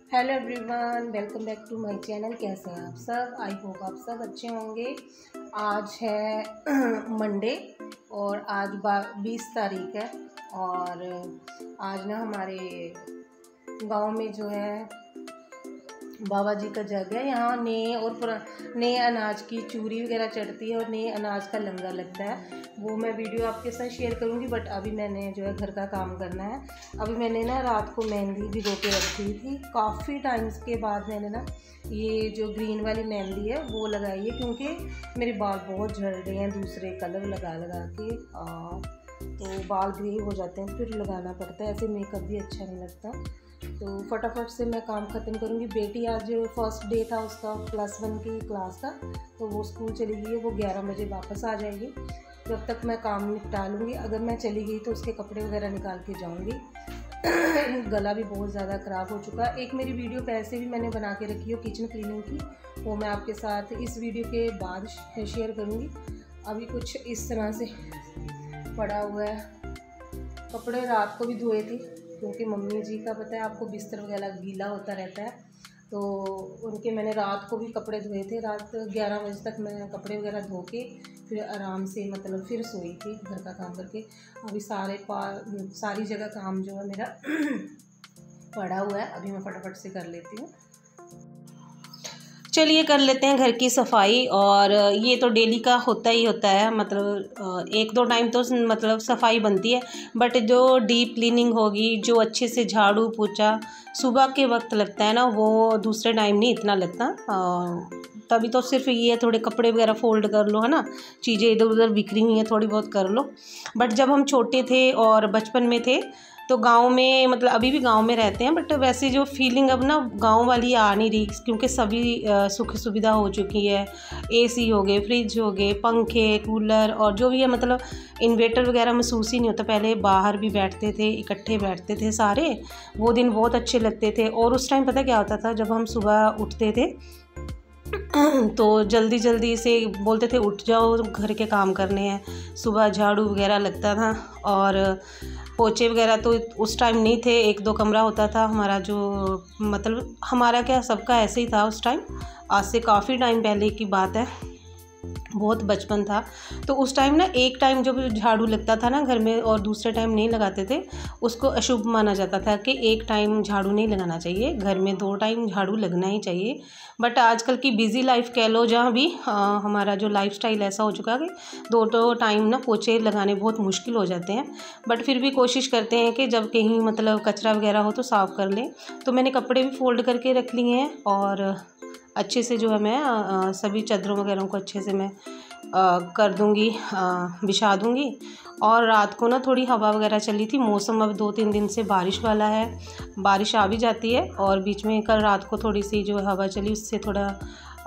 Hello everyone, welcome back to my channel. कैसे हैं आप सब? आई होप आप सब अच्छे होंगे। आज है मंडे और आज 20 तारीख है। और आज ना हमारे गांव में जो है बाबा जी का जग है। यहाँ नए अनाज की चूरी वगैरह चढ़ती है और नए अनाज का लंगर लगता है। वो मैं वीडियो आपके साथ शेयर करूँगी। बट अभी मैंने जो है घर का काम करना है। अभी मैंने ना रात को मेहंदी भिगो के रखी थी। काफ़ी टाइम्स के बाद मैंने ना ये जो ग्रीन वाली मेहंदी है वो लगाई है, क्योंकि मेरे बाल बहुत झड़ रहे हैं दूसरे कलर लगा के। तो बाल ग्रे हो जाते हैं, फिर लगाना पड़ता है। ऐसे मेकअप भी अच्छा नहीं लगता। तो फटाफट से मैं काम ख़त्म करूँगी। बेटी आज फर्स्ट डे था उसका +1 की क्लास का, तो वो स्कूल चली गई है। वो 11 बजे वापस आ जाएगी। जब तक मैं काम निपटा लूँगी। अगर मैं चली गई तो उसके कपड़े वगैरह निकाल के जाऊँगी। गला भी बहुत ज़्यादा ख़राब हो चुका है। एक मेरी वीडियो पहले भी मैंने बना के रखी हो किचन क्लीनिंग की, वो मैं आपके साथ इस वीडियो के बाद शेयर करूँगी। अभी कुछ इस तरह से पड़ा हुआ है। कपड़े रात को भी धोए थे, क्योंकि मम्मी जी का पता है आपको बिस्तर वगैरह गीला होता रहता है। तो उनके मैंने रात को भी कपड़े धोए थे। रात 11 बजे तक मैं कपड़े वगैरह धो के फिर आराम से फिर सोई थी घर का काम करके। अभी सारी जगह काम जो है मेरा पड़ा हुआ है। अभी मैं फटाफट से कर लेती हूँ। चलिए कर लेते हैं घर की सफाई। और ये तो डेली का होता ही होता है, मतलब 1-2 टाइम तो सफाई बनती है। बट जो डीप क्लीनिंग होगी, जो अच्छे से झाड़ू पोछा सुबह के वक्त लगता है ना, वो दूसरे टाइम नहीं इतना लगता। तभी तो सिर्फ ये थोड़े कपड़े वगैरह फोल्ड कर लो, है ना, चीज़ें इधर उधर बिखरी हुई हैं थोड़ी बहुत कर लो। बट जब हम छोटे थे और बचपन में थे तो गांव में, मतलब अभी भी गांव में रहते हैं, बट वैसे जो फीलिंग अब ना गांव वाली आ नहीं रही, क्योंकि सभी सुख सुविधा हो चुकी है। एसी हो गए, फ्रिज हो गए, पंखे, कूलर और जो भी है, मतलब इन्वेटर वगैरह महसूस ही नहीं होता। पहले बाहर भी बैठते थे, इकट्ठे बैठते थे सारे, वो दिन बहुत अच्छे लगते थे। और उस टाइम पता क्या होता था, जब हम सुबह उठते थे तो जल्दी जल्दी से बोलते थे उठ जाओ, घर के काम करने हैं। सुबह झाड़ू वगैरह लगता था और पोछे वगैरह तो उस टाइम नहीं थे। 1-2 कमरा होता था हमारा, जो मतलब हमारा क्या सबका ऐसे ही था उस टाइम। आज से काफ़ी टाइम पहले की बात है, बहुत बचपन था। तो उस टाइम ना एक टाइम जब झाड़ू लगता था ना घर में और दूसरे टाइम नहीं लगाते थे, उसको अशुभ माना जाता था कि एक टाइम झाड़ू नहीं लगाना चाहिए घर में, 2 टाइम झाड़ू लगना ही चाहिए। बट आजकल की बिज़ी लाइफ कह लो, जहाँ भी हमारा जो लाइफस्टाइल ऐसा हो चुका है कि 2 टाइम ना पोछे लगाने बहुत मुश्किल हो जाते हैं। बट फिर भी कोशिश करते हैं कि जब कहीं मतलब कचरा वगैरह हो तो साफ़ कर लें। तो मैंने कपड़े भी फोल्ड करके रख लिए हैं और अच्छे से जो है मैं सभी चादरों वगैरह को अच्छे से मैं कर दूंगी, बिछा दूंगी। और रात को ना थोड़ी हवा वगैरह चली थी। मौसम अब 2-3 दिन से बारिश वाला है, बारिश आ भी जाती है। और बीच में कल रात को थोड़ी सी जो हवा चली, उससे थोड़ा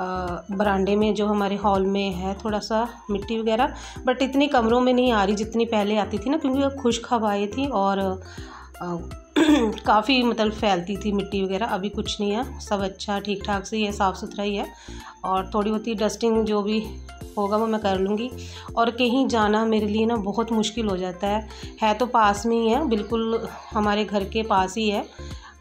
बरामदे में जो हमारे हॉल में है थोड़ा सा मिट्टी वगैरह, बट इतनी कमरों में नहीं आ रही जितनी पहले आती थी ना, क्योंकि खुश्क हवाएँ थी और काफ़ी मतलब फैलती थी मिट्टी वगैरह। अभी कुछ नहीं है, सब अच्छा ठीक ठाक से है, साफ़ सुथरा ही है। और थोड़ी बहुत ही डस्टिंग जो भी होगा वो मैं कर लूँगी। और कहीं जाना मेरे लिए ना बहुत मुश्किल हो जाता है तो पास में ही है, बिल्कुल हमारे घर के पास ही है।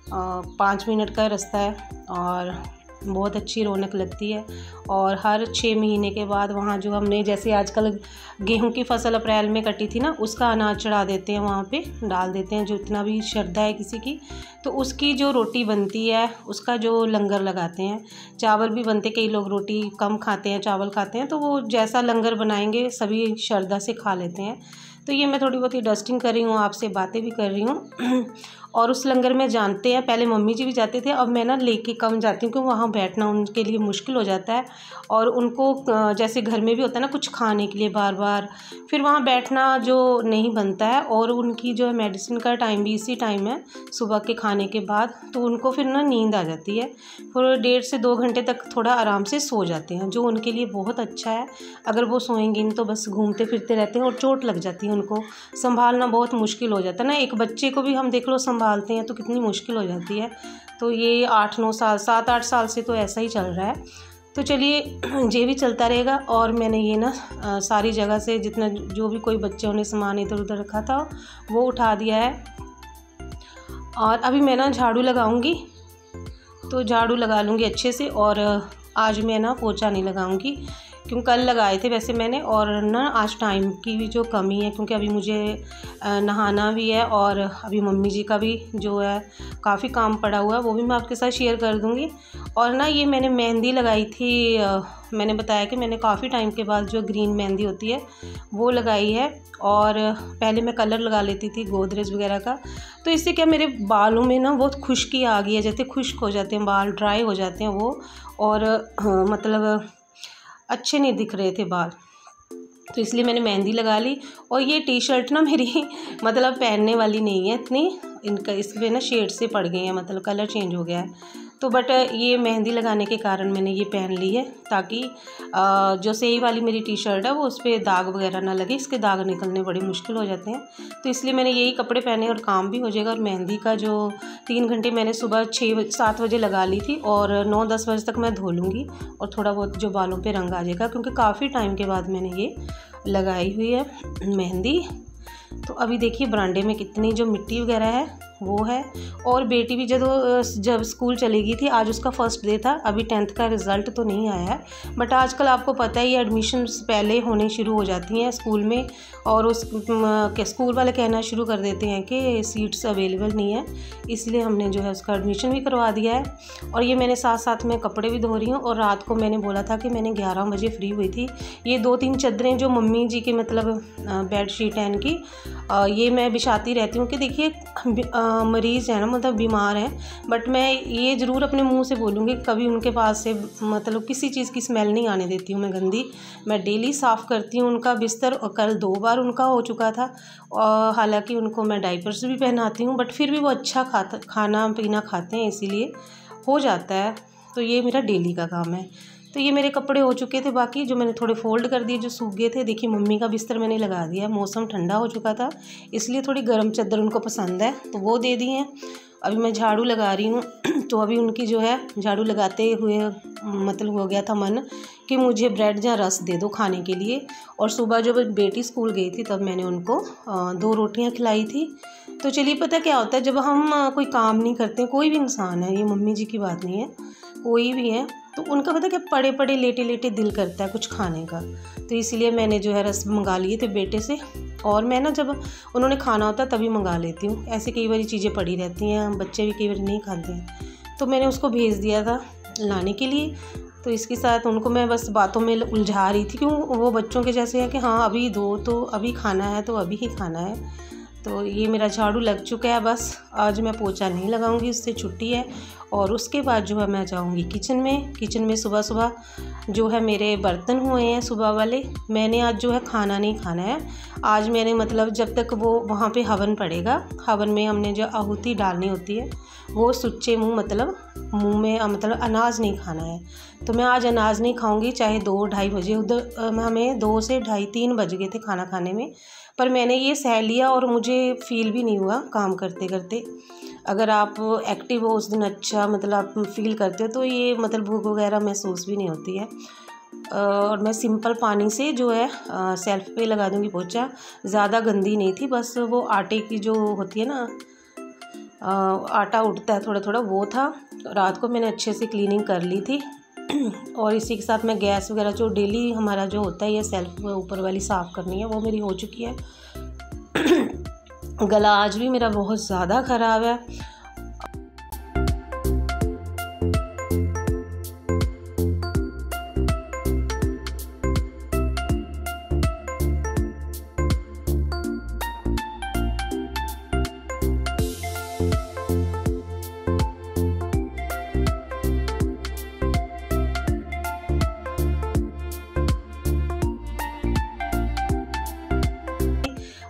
5 मिनट का रास्ता है और बहुत अच्छी रौनक लगती है। और हर 6 महीने के बाद वहाँ जो हमने, जैसे आजकल गेहूं की फसल अप्रैल में कटी थी ना, उसका अनाज चढ़ा देते हैं, वहाँ पे डाल देते हैं। जो इतना भी श्रद्धा है किसी की, तो उसकी जो रोटी बनती है उसका जो लंगर लगाते हैं। चावल भी बनते, कई लोग रोटी कम खाते हैं, चावल खाते हैं, तो वो जैसा लंगर बनाएंगे सभी श्रद्धा से खा लेते हैं। तो ये मैं थोड़ी बहुत ही डस्टिंग कर रही हूँ, आपसे बातें भी कर रही हूँ। और उस लंगर में जानते हैं, पहले मम्मी जी भी जाते थे, अब मैं ना लेके कम जाती हूँ, क्योंकि वहाँ बैठना उनके लिए मुश्किल हो जाता है। और उनको जैसे घर में भी होता है ना कुछ खाने के लिए बार बार, फिर वहाँ बैठना जो नहीं बनता है। और उनकी जो है मेडिसिन का टाइम भी इसी टाइम है, सुबह के खाने के बाद, तो उनको फिर ना नींद आ जाती है। फिर 1.5 से 2 घंटे तक थोड़ा आराम से सो जाते हैं, जो उनके लिए बहुत अच्छा है। अगर वो सोएंगे नहीं तो बस घूमते फिरते रहते हैं और चोट लग जाती है, उनको संभालना बहुत मुश्किल हो जाता है ना। एक बच्चे को भी हम देख लो संभालते हैं तो कितनी मुश्किल हो जाती है। तो ये 8-9 साल, 7-8 साल से तो ऐसा ही चल रहा है। तो चलिए ये भी चलता रहेगा। और मैंने ये ना सारी जगह से जितना जो भी कोई बच्चों ने सामान इधर उधर रखा था वो उठा दिया है। और अभी मैं ना झाड़ू लगाऊंगी। तो झाड़ू लगा लूँगी अच्छे से। और आज मैं ना पोछा नहीं लगाऊंगी क्योंकि कल लगाए थे वैसे मैंने, और ना आज टाइम की भी जो कमी है क्योंकि अभी मुझे नहाना भी है और अभी मम्मी जी का भी जो है काफ़ी काम पड़ा हुआ है, वो भी मैं आपके साथ शेयर कर दूँगी। और ना ये मैंने मेहंदी लगाई थी, मैंने बताया कि मैंने काफ़ी टाइम के बाद जो ग्रीन मेहंदी होती है वो लगाई है। और पहले मैं कलर लगा लेती थी गोदरेज वगैरह का, तो इससे क्या मेरे बालों में ना बहुत खुश्की आ गई है, जैसे खुश्क हो जाते हैं बाल, ड्राई हो जाते हैं वो, और मतलब अच्छे नहीं दिख रहे थे बाल, तो इसलिए मैंने मेहंदी लगा ली। और ये टी शर्ट ना मेरी मतलब पहनने वाली नहीं है इतनी, इनका इस पर ना शेड से पड़ गई है, मतलब कलर चेंज हो गया है, तो बट ये मेहंदी लगाने के कारण मैंने ये पहन ली है ताकि जो सही वाली मेरी टी शर्ट है वो उस पर दाग वगैरह ना लगे, इसके दाग निकलने बड़ी मुश्किल हो जाते हैं, तो इसलिए मैंने यही कपड़े पहने और काम भी हो जाएगा। और मेहंदी का जो 3 घंटे मैंने सुबह 7 बजे लगा ली थी और 9-10 बजे तक मैं धो लूँगी और थोड़ा बहुत जो बालों पर रंग आ जाएगा, क्योंकि काफ़ी टाइम के बाद मैंने ये लगाई हुई है मेहंदी। तो अभी देखिए बरांडे में कितनी जो मिट्टी वगैरह है वो है। और बेटी भी जब स्कूल चली गई थी, आज उसका फर्स्ट डे था, अभी 10th का रिज़ल्ट तो नहीं आया है, बट आजकल आपको पता है ये एडमिशन्स पहले होने शुरू हो जाती हैं स्कूल में, और उस स्कूल वाले कहना शुरू कर देते हैं कि सीट्स अवेलेबल नहीं है, इसलिए हमने जो है उसका एडमिशन भी करवा दिया है। और ये मैंने साथ साथ में कपड़े भी धो रही हूँ। और रात को मैंने बोला था कि मैंने 11 बजे फ्री हुई थी, ये 2-3 चादरें जो मम्मी जी की मतलब बेड शीट है इनकी, ये मैं बिछाती रहती हूँ कि देखिए मरीज़ है ना, मतलब बीमार हैं, बट मैं ये ज़रूर अपने मुंह से बोलूँगी कभी उनके पास से मतलब किसी चीज़ की स्मेल नहीं आने देती हूँ मैं गंदी। मैं डेली साफ़ करती हूँ उनका बिस्तर, और कल 2 बार उनका हो चुका था, और हालांकि उनको मैं डाइपर्स भी पहनाती हूँ, बट फिर भी वो अच्छा खाना पीना खाते हैं, इसीलिए हो जाता है। तो ये मेरा डेली का काम है। तो ये मेरे कपड़े हो चुके थे, बाकी जो मैंने थोड़े फोल्ड कर दिए जो सूख गए थे। देखिए मम्मी का बिस्तर मैंने लगा दिया, मौसम ठंडा हो चुका था इसलिए थोड़ी गर्म चादर उनको पसंद है तो वो दे दी हैं। अभी मैं झाड़ू लगा रही हूँ तो अभी उनकी जो है झाड़ू लगाते हुए मतलब हो गया था मन कि मुझे ब्रेड या रस दे दो खाने के लिए। और सुबह जब बेटी स्कूल गई थी तब मैंने उनको 2 रोटियाँ खिलाई थी। तो चलिए पता क्या होता है, जब हम कोई काम नहीं करते, कोई भी इंसान है, ये मम्मी जी की बात नहीं है, कोई भी है, तो उनका पता क्या पड़े पड़े लेटे लेटे दिल करता है कुछ खाने का। तो इसलिए मैंने जो है रस मंगा लिए थे बेटे से, और मैं ना जब उन्होंने खाना होता है तभी मंगा लेती हूँ, ऐसे कई बार चीज़ें पड़ी रहती हैं, बच्चे भी कई बार नहीं खाते हैं, तो मैंने उसको भेज दिया था लाने के लिए। तो इसके साथ उनको मैं बस बातों में उलझा रही थी, क्यों वो बच्चों के जैसे हैं कि हाँ अभी दो, तो अभी खाना है तो अभी ही खाना है। तो ये मेरा झाड़ू लग चुका है, बस आज मैं पोछा नहीं लगाऊंगी, उससे छुट्टी है। और उसके बाद जो है मैं जाऊंगी किचन में सुबह सुबह जो है मेरे बर्तन हुए हैं सुबह वाले, मैंने आज जो है खाना नहीं खाना है। आज मैंने मतलब जब तक वो वहाँ पे हवन पड़ेगा, हवन में हमने जो आहुति डालनी होती है वो सुच्चे मुँह मतलब मुँह में मतलब अनाज नहीं खाना है। तो मैं आज अनाज नहीं खाऊंगी, चाहे 2-2:30 बजे, उधर हमें 2 से 2:30-3 बज गए थे खाना खाने में, पर मैंने ये सह लिया और मुझे फील भी नहीं हुआ काम करते करते। अगर आप एक्टिव हो उस दिन, अच्छा मतलब आप फील करते हो, तो ये मतलब भूख वगैरह महसूस भी नहीं होती है। और मैं सिंपल पानी से जो है सेल्फ पे लगा दूंगी पोछा, ज़्यादा गंदी नहीं थी, बस वो आटे की जो होती है ना आटा उठता है थोड़ा थोड़ा, वो था। रात को मैंने अच्छे से क्लीनिंग कर ली थी। और इसी के साथ मैं गैस वगैरह जो डेली हमारा जो होता है ये सेल्फ ऊपर वाली साफ़ करनी है, वो मेरी हो चुकी है। गला आज भी मेरा बहुत ज़्यादा ख़राब है।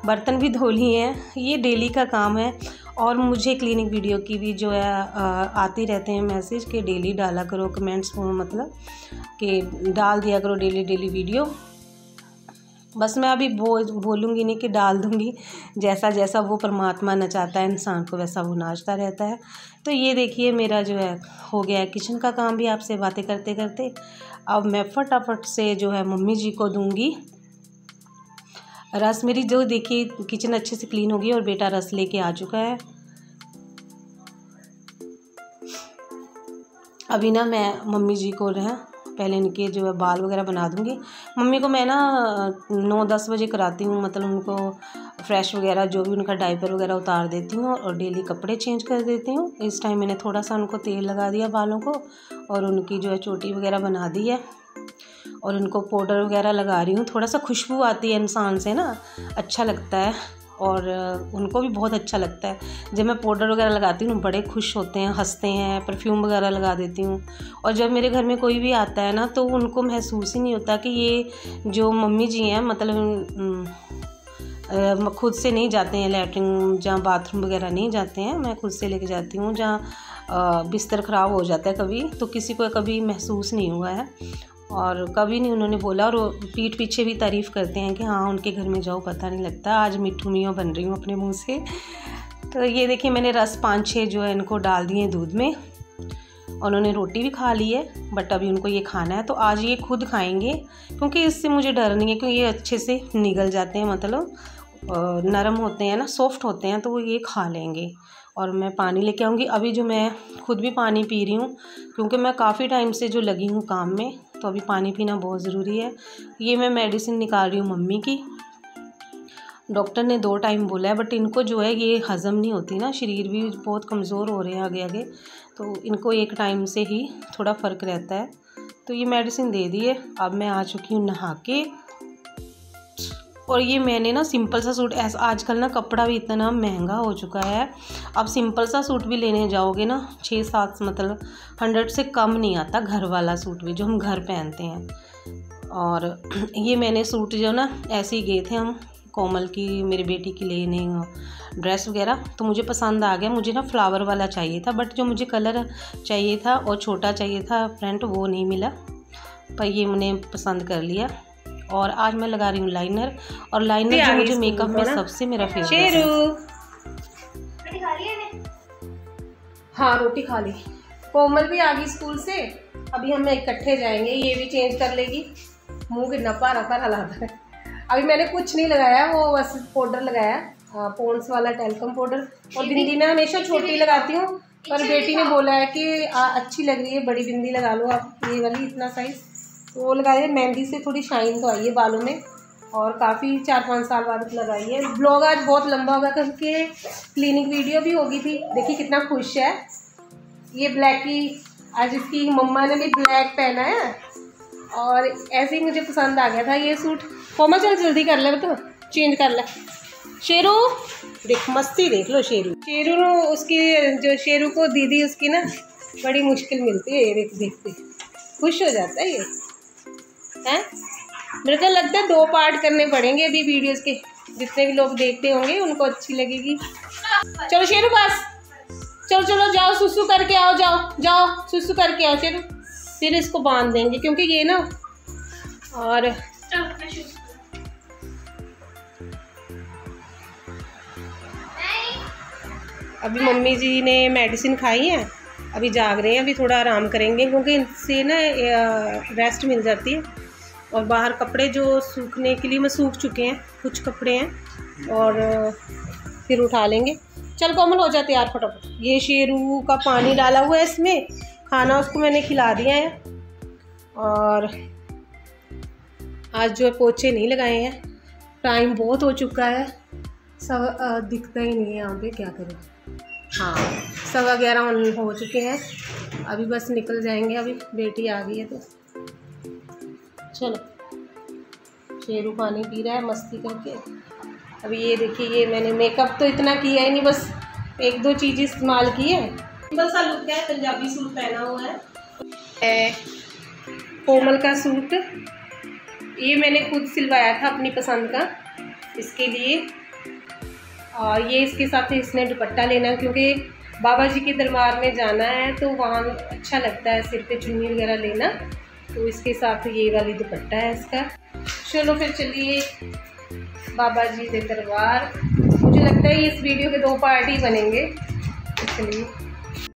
बर्तन भी धो लिए हैं, ये डेली का काम है। और मुझे क्लिनिक वीडियो की भी जो है आती रहते हैं मैसेज कि डेली डाला करो, कमेंट्स मतलब कि डाल दिया करो डेली वीडियो। बस मैं अभी बोलूँगी नहीं कि डाल दूँगी, जैसा जैसा वो परमात्मा नचाता है इंसान को वैसा वो नाचता रहता है। तो ये देखिए मेरा जो है हो गया है किचन का काम भी आपसे बातें करते करते। अब मैं फटाफट से जो है मम्मी जी को दूँगी रस। मेरी जो देखिए किचन अच्छे से क्लीन होगी और बेटा रस लेके आ चुका है। अभी ना मैं मम्मी जी को जो है पहले इनके जो है बाल वगैरह बना दूँगी। मम्मी को मैं ना 9-10 बजे कराती हूँ, मतलब उनको फ्रेश वगैरह जो भी उनका डायपर वगैरह उतार देती हूँ और डेली कपड़े चेंज कर देती हूँ। इस टाइम मैंने थोड़ा सा उनको तेल लगा दिया बालों को और उनकी जो है चोटी वगैरह बना दी है और उनको पाउडर वगैरह लगा रही हूँ। थोड़ा सा खुशबू आती है इंसान से ना, अच्छा लगता है और उनको भी बहुत अच्छा लगता है। जब मैं पाउडर वगैरह लगाती हूँ बड़े खुश होते हैं, हंसते हैं, परफ्यूम वगैरह लगा देती हूँ। और जब मेरे घर में कोई भी आता है ना तो उनको महसूस ही नहीं होता कि ये जो मम्मी जी हैं मतलब खुद से नहीं जाते हैं लैट्रिन, जहाँ बाथरूम वगैरह नहीं जाते हैं, मैं खुद से लेके जाती हूँ। जहाँ बिस्तर ख़राब हो जाता है कभी तो किसी को कभी महसूस नहीं हुआ है और कभी नहीं उन्होंने बोला। और पीठ पीछे भी तारीफ़ करते हैं कि हाँ उनके घर में जाओ पता नहीं लगता, आज मिट्ठू मियाँ बन रही हूँ अपने मुंह से। तो ये देखिए मैंने रस 5-6 जो है इनको डाल दिए दूध में। उन्होंने रोटी भी खा ली है बट अभी उनको ये खाना है, तो आज ये खुद खाएंगे क्योंकि इससे मुझे डर नहीं है, क्योंकि ये अच्छे से निगल जाते हैं, मतलब नरम होते हैं ना, सॉफ्ट होते हैं, तो वो ये खा लेंगे। और मैं पानी लेके आऊँगी अभी, जो मैं खुद भी पानी पी रही हूँ क्योंकि मैं काफ़ी टाइम से जो लगी हूँ काम में, तो अभी पानी पीना बहुत ज़रूरी है। ये मैं मेडिसिन निकाल रही हूँ मम्मी की। डॉक्टर ने 2 टाइम बोला है बट इनको जो है ये हज़म नहीं होती ना, शरीर भी बहुत कमज़ोर हो रहे हैं आगे आगे, तो इनको 1 टाइम से ही थोड़ा फ़र्क रहता है। तो ये मेडिसिन दे दी है। अब मैं आ चुकी हूँ नहा के और ये मैंने ना सिंपल सा सूट, ऐसा आजकल ना कपड़ा भी इतना महंगा हो चुका है, अब सिंपल सा सूट भी लेने जाओगे ना 6-7 मतलब 100 से कम नहीं आता, घर वाला सूट भी जो हम घर पहनते हैं। और ये मैंने सूट जो ना ऐसे ही गए थे हम कोमल की, मेरी बेटी की लेने ड्रेस वगैरह, तो मुझे पसंद आ गया। मुझे ना फ्लावर वाला चाहिए था बट जो मुझे कलर चाहिए था और छोटा चाहिए था प्रिंट वो नहीं मिला, पर ये मैंने पसंद कर लिया। और आज मैं लगा रही हूँ लाइनर, और लाइनर जो मुझे मेकअप में सबसे मेरा फेवरेट है। रोटी खा रही? हाँ रोटी खा ली। कोमल भी आ गई स्कूल से, अभी हम इकट्ठे जाएंगे, ये भी चेंज कर लेगी। मुंह के नपा हलाता है। अभी मैंने कुछ नहीं लगाया, वो बस पाउडर लगाया, पॉन्ड्स वाला टेल्कम पाउडर। और बिंदी मैं हमेशा छोटी लगाती हूँ, पर बेटी ने बोला है कि अच्छी लग रही है, बड़ी बिंदी लगा लो आप, ये वाली इतना साइज़, तो वो लगाई है। मेहंदी से थोड़ी शाइन तो आई है बालों में, और काफ़ी 4-5 साल बाद लगाई है। ब्लॉग आज बहुत लंबा होगा क्योंकि क्लिनिक वीडियो भी होगी थी। देखिए कितना खुश है ये ब्लैक की, आज इसकी मम्मा ने भी ब्लैक पहना है और ऐसे ही मुझे पसंद आ गया था ये सूट। कोमा चल जल्दी कर ले, तो चेंज कर ले। शेरू देख, मस्ती देख लो। शेरू उसकी जो शेरू को दीदी उसकी ना बड़ी मुश्किल मिलती है, ये देखते खुश हो जाता है ये हैं। मेरे को लगता है 2 पार्ट करने पड़ेंगे अभी वीडियोस के, जितने भी लोग देखते होंगे उनको अच्छी लगेगी। चलो शेरू पास, चलो जाओ सुसु करके आओ, जाओ सुसु करके आओ शेरू, फिर इसको बांध देंगे क्योंकि ये ना। और अभी मम्मी जी ने मेडिसिन खाई है, अभी जाग रहे हैं, अभी थोड़ा आराम करेंगे क्योंकि इनसे ना रेस्ट मिल जाती है। और बाहर कपड़े जो सूखने के लिए मैं सूख चुके हैं, कुछ कपड़े हैं, और फिर उठा लेंगे। चल कोमल हो जा तैयार फटाफट। ये शेरू का पानी डाला हुआ है इसमें, खाना उसको मैंने खिला दिया है। और आज जो है पोछे नहीं लगाए हैं, टाइम बहुत हो चुका है, सब दिखता ही नहीं है यहाँ पे, क्या करें। हाँ 11:15 हो चुके हैं, अभी बस निकल जाएंगे। अभी बेटी आ गई है तो चलो। शेरू पानी पी रहा है मस्ती करके। अभी ये देखिए, ये मैंने मेकअप तो इतना किया ही नहीं, बस 1-2 चीज़ इस्तेमाल की है। सिंपल सा लुक है, पंजाबी सूट पहना हुआ है, कोमल का सूट। ये मैंने खुद सिलवाया था अपनी पसंद का इसके लिए। और ये इसके साथ इसने दुपट्टा लेना, क्योंकि बाबा जी के दरबार में जाना है तो वहाँ अच्छा लगता है सिर पे चुन्नी वगैरह लेना, तो इसके साथ ये वाली दुपट्टा है इसका। चलो फिर चलिए बाबा जी के दरबार। मुझे लगता है इस वीडियो के 2 पार्ट ही बनेंगे, इसलिए